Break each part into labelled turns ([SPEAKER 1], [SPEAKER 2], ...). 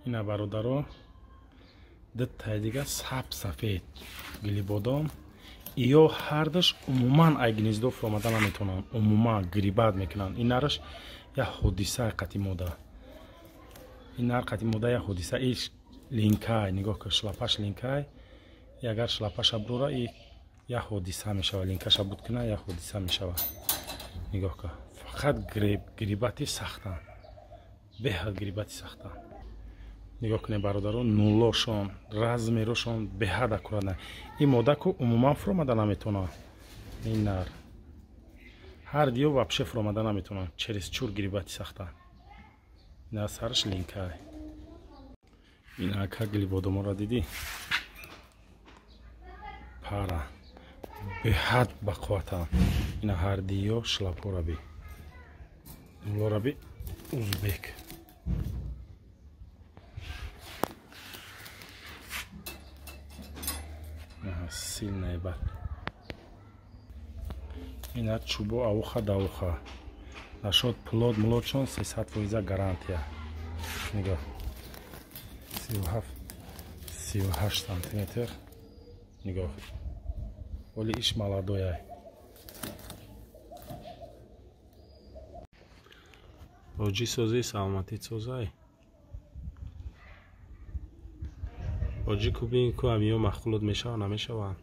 [SPEAKER 1] ина бародаро диттай дига сафед гилибодом ё ҳардаш умуман ай гнездо фуромада наметавонанд, умуман гирибат мекунанд. Инараш я ҳодиса қати мода, инар қати мода я ҳодиса. Иш линкай нигоҳ кун, шлапаш линкай, агар шлапаша бурора и я ҳодиса мешава, линкаша буд куна я ҳодиса мешава. нигоҳ кун, фақат гирибати сахтан, беҳад гирибати сахтан. нигоҳ кунед бародарон, нулошон, размерошон беҳад аккуратна. Ин мода ку умуман фуромада наметавонад. Ин нар ҳар диё вобше фуромада наметавонад, через чур гирибати сахта. ина сараш линкай. ин ака гилибодомора дидӣ? пара беҳад бақувватанд. ина ҳар диё шлапора би, нулора би узбек. сильная бат. ина чубо ауха дауха. Нашод плод млодшон 300% гарантия. нигоҳ 38 сантиметр. нигоҳ. Оли иш маладояй. Оҷи созӣ саломатӣ созай. оҷи кубин ку амиё махлуд мешава намешаванд.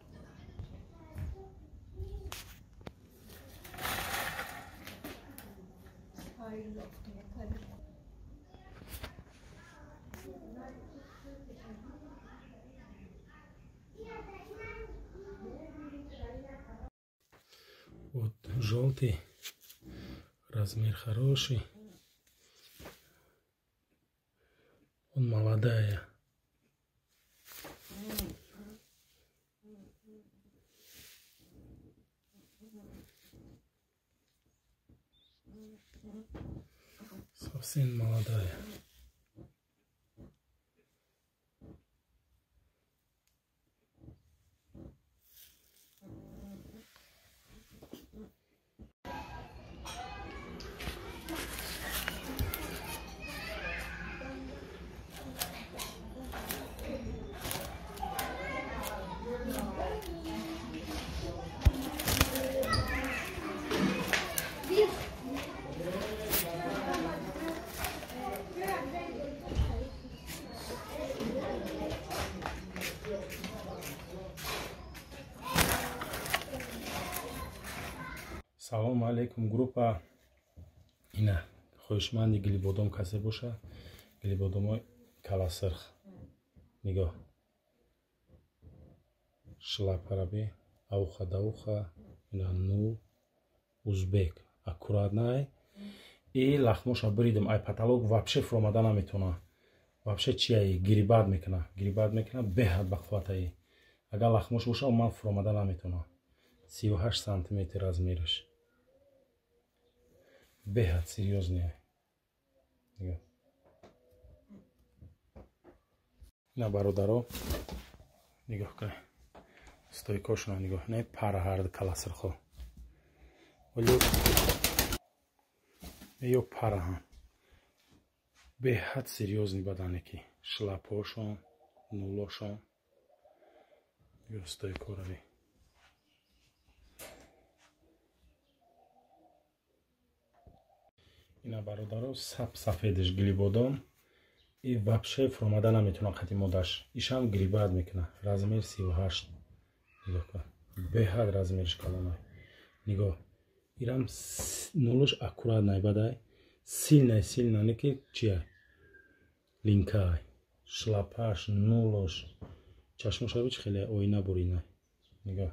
[SPEAKER 1] Вот желтый, размер хороший. Он молодая. Совсем молодая. салому алейкум группа. ина хоҳишманди гилибодом касе боша, гилибодомои каласирх. нигоҳ шлапараби ауха дауха. ина ну узбек аккуратнай. И лахмоша бридим, ай потолок вообще фуромада наметавона. вообще чияи гирибат мекуна, гирибат мекуна беҳад бақувватаи. агар лахмош боша умуман фуромада наметавона. 38 сантиметр размераш. беҳад серьёзная. ина бародаро нигоҳ кунед, стойкошона нигоҳ, не пара ҳард каласирхо. олё ё параҳам беҳад серьёзни баданеки, шлапошон, нулошон. ё стойкорави. ина бародаро сафедиш гилибодом и вообще фуромада наметавона қати модаш. ишам гирибат мекуна. размер 38. нигоҳ кун, беҳад размериш калонай. нигоҳ ирам нулош аккуратнай бадай. сильная неки чия линкай, шлапаш, нулош, чашмошавич хеле оина буринай. нигоҳ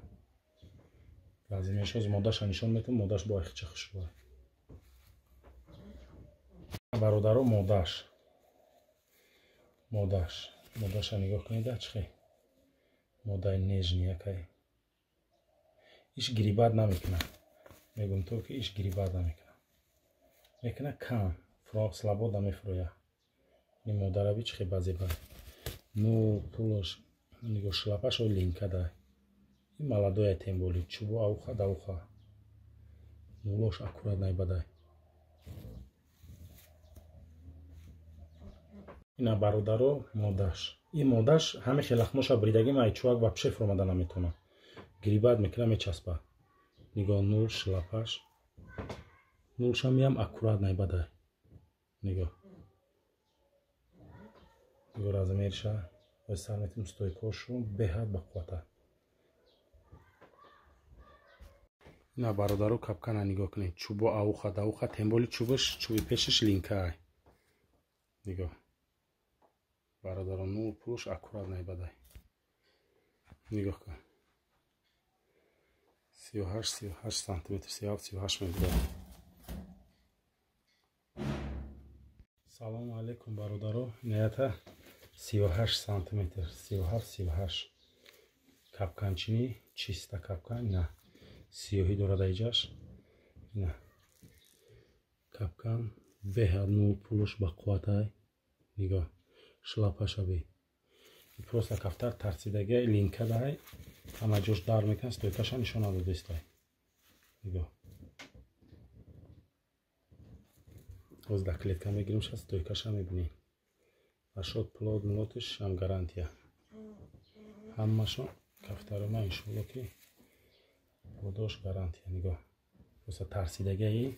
[SPEAKER 1] размершоз модаша нишон метавон. модаш бо ихча хушбой. бародаро модаша нигоҳ кунед ачхи. модаи нежни якай. иш гирибат намекуна. мегум то ки иш гирибат намекуна. мекуна кам. фуроғ слабода мефуроя. ин модараби чихи базеба. ну пулош нигоҳ шлапаш ой линка дай. ин маладоя темболи. чубо ауха дауха. нулош аккуратнай бадай. ина бародаро модаш и модаш ҳаме хелахмоша бридаги май чувак вообще фромада наметона гирибат мекуна мечаспа нигоҳ нул шлапаш нулшам ям аккурат найбадай нигоҳ нигоҳ размерша ва сар метим стойкошу беҳад бақуввата ина бародаро капкана нигоҳ кунед чӯбо ауха дауха темболи чӯбаш чӯби пешаш линкаай нигоҳ бародаро нул пулуш аккурат найбадай нигоҳ кун 38 сантиметр 37-38 мебудай салому алейкум бародаро инаята 38 сантиметр 37-38 капканчини чиста капкан ина сиёҳӣ дорад айҷаш ина капкан беҳад нул пулуш ба қувватай нигоҳ шлапашаби просто кафтар тарсидагия линкадай ҳама ҷош дар мекан стойкаша нишона додистай нигоҳ оз да клетка мегирим ша стойкаша мебинем ашот плот млотиш ҳам гарантия ҳамашон кафтарома иншолло ки бодош гарантия нигоҳ просто тарсидагии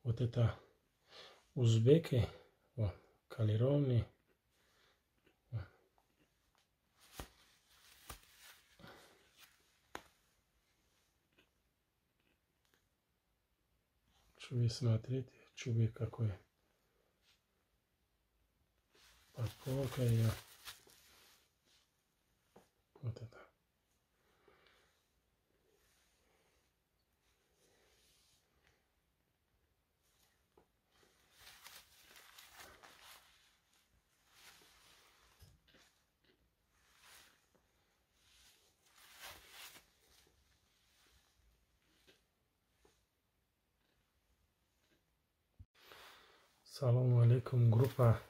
[SPEAKER 1] вот это узбеки калировни чуби смотрите чуби какой подполка ее вот это салому алейкум группа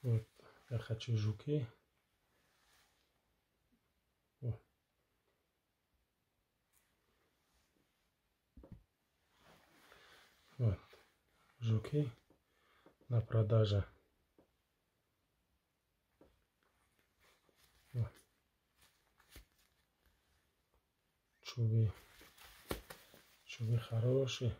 [SPEAKER 1] вот я хочу жуки вот жуки на продажа вот. Чуби хорошие